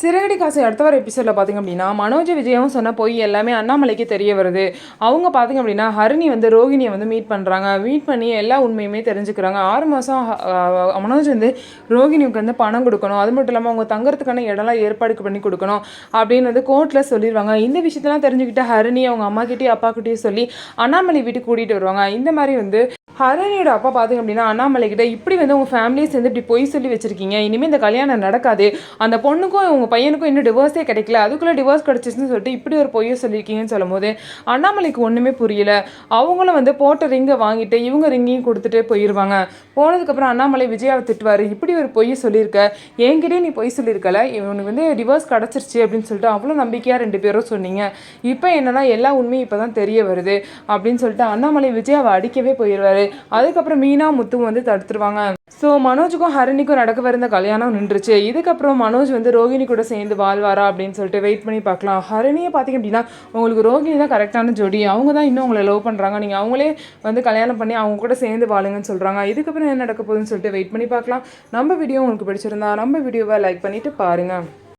சிறகடி காசு அடுத்த வர எபிசோடில் பார்த்திங்க அப்படின்னா மனோஜ் விஜயும் சொன்ன போய் எல்லாமே அண்ணாமலைக்கு தெரிய வருது. அவங்க பார்த்திங்க அப்படின்னா ஹரிணி வந்து ரோகிணியை வந்து மீட் பண்ணுறாங்க. மீட் பண்ணி எல்லா உண்மையுமே தெரிஞ்சுக்கிறாங்க. 6 மாதம் மனோஜ் வந்து ரோகிணிக்கு வந்து பணம் கொடுக்கணும், அது மட்டும் இல்லாமல் அவங்க தங்குறதுக்கான இடம்லாம் ஏற்பாடு பண்ணி கொடுக்கணும் அப்படின்னு வந்து கோர்ட்டில் சொல்லிடுவாங்க. இந்த விஷயத்தெல்லாம் தெரிஞ்சுக்கிட்டு ஹரிணி அவங்க அம்மாக்கிட்டேயும் அப்பாக்கிட்டேயும் சொல்லி அண்ணாமலை வீட்டுக்கு கூட்டிகிட்டு வருவாங்க. இந்த மாதிரி வந்து ஹரிணியோட அப்பா பார்த்திங்க அப்படின்னா அண்ணாமலை கிட்ட இப்படி வந்து உங்கள் ஃபேமிலியை சேர்ந்து இப்படி பொய் சொல்லி வச்சுருக்கீங்க, இனிமேல் இந்த கல்யாணம் நடக்காது, அந்த பொண்ணுக்கும் உங்கள் பையனுக்கும் இன்னும் டிவோர்ஸே கிடைக்கல, அதுக்குள்ளே டிவோர்ஸ் கிடச்சிச்சுன்னு சொல்லிட்டு இப்படி ஒரு பொய்யை சொல்லியிருக்கீங்கன்னு சொல்லும் போது அண்ணாமலைக்கு ஒன்றுமே புரியல. அவங்களும் வந்து போட்ட ரிங்கை வாங்கிட்டு இவங்க ரிங்கையும் கொடுத்துட்டு போயிடுவாங்க. போனதுக்கப்புறம் அண்ணாமலை விஜயாவை திட்டுவார். இப்படி ஒரு பொய்யை சொல்லியிருக்க, என்கிட்டே நீ பொய் சொல்லியிருக்கல, இவனுக்கு வந்து டிவோர்ஸ் கிடச்சிருச்சு அப்படின்னு சொல்லிட்டு அவ்வளோ நம்பிக்கையாக 2 பேரும் சொன்னீங்க, இப்போ என்னன்னா எல்லா உண்மையும் இப்போ தான் தெரிய வருது அப்படின்னு சொல்லிட்டு அண்ணாமலை விஜயாவை அடிக்கவே போயிடுவார். அதுக்கப்புறம் மீனா முத்துவும் வந்து தடுத்துருவாங்க. ஸோ மனோஜுக்கும் ஹரிணிக்கும் நடக்க இருந்த கல்யாணம் நின்றுச்சு. இதுக்கப்புறம் மனோஜ் வந்து ரோகிணி கூட சேர்ந்து வாழ்வாரா அப்படின்னு சொல்லிட்டு வெயிட் பண்ணி பார்க்கலாம். ஹரிணியை பார்த்திங்க அப்படின்னா உங்களுக்கு ரோகிணி தான் கரெக்டான ஜோடி, அவங்க தான் இன்னும் உங்களை லவ் பண்ணுறாங்க, நீங்கள் அவங்களே வந்து கல்யாணம் பண்ணி அவங்க கூட சேர்ந்து வாழுங்கன்னு சொல்கிறாங்க. இதுக்கப்புறம் என்ன நடக்க போகுதுன்னு சொல்லிட்டு வெயிட் பண்ணி பார்க்கலாம். நம்ம வீடியோ உங்களுக்கு பிடிச்சிருந்தா நம்ம வீடியோவை லைக் பண்ணிவிட்டு பாருங்கள்.